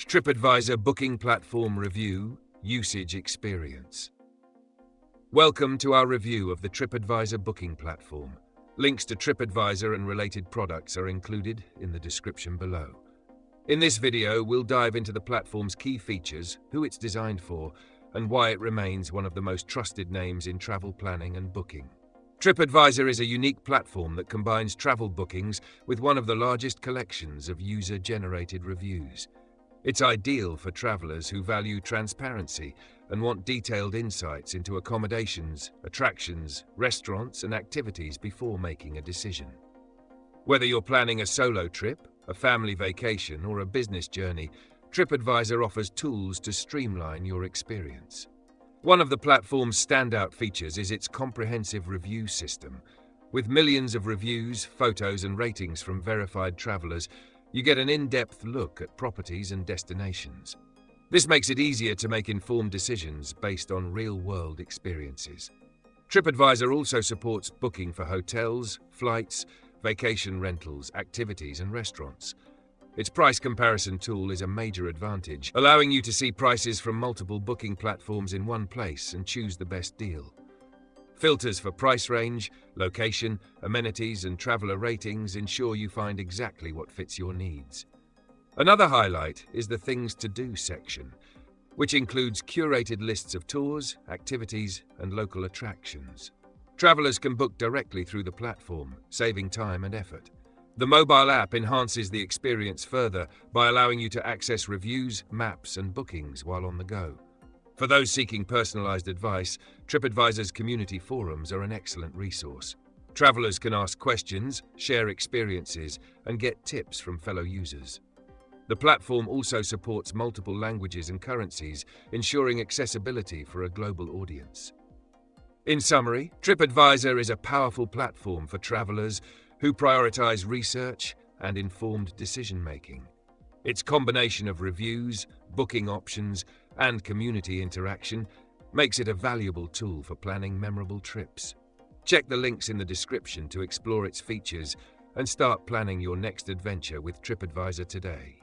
TripAdvisor Booking Platform Review Usage Experience. Welcome to our review of the TripAdvisor booking platform. Links to TripAdvisor and related products are included in the description below. In this video, we'll dive into the platform's key features, who it's designed for, and why it remains one of the most trusted names in travel planning and booking. TripAdvisor is a unique platform that combines travel bookings with one of the largest collections of user-generated reviews. It's ideal for travelers who value transparency and want detailed insights into accommodations, attractions, restaurants, and activities before making a decision. Whether you're planning a solo trip, a family vacation, or a business journey, TripAdvisor offers tools to streamline your experience. One of the platform's standout features is its comprehensive review system. With millions of reviews, photos, and ratings from verified travelers, you get an in-depth look at properties and destinations. This makes it easier to make informed decisions based on real-world experiences. TripAdvisor also supports booking for hotels, flights, vacation rentals, activities, and restaurants. Its price comparison tool is a major advantage, allowing you to see prices from multiple booking platforms in one place and choose the best deal. Filters for price range, location, amenities, and traveler ratings ensure you find exactly what fits your needs. Another highlight is the Things to Do section, which includes curated lists of tours, activities, and local attractions. Travelers can book directly through the platform, saving time and effort. The mobile app enhances the experience further by allowing you to access reviews, maps, and bookings while on the go. For those seeking personalized advice, TripAdvisor's community forums are an excellent resource. Travelers can ask questions, share experiences, and get tips from fellow users. The platform also supports multiple languages and currencies, ensuring accessibility for a global audience. In summary, TripAdvisor is a powerful platform for travelers who prioritize research and informed decision-making. Its combination of reviews, booking options, and community interaction makes it a valuable tool for planning memorable trips. Check the links in the description to explore its features and start planning your next adventure with TripAdvisor today.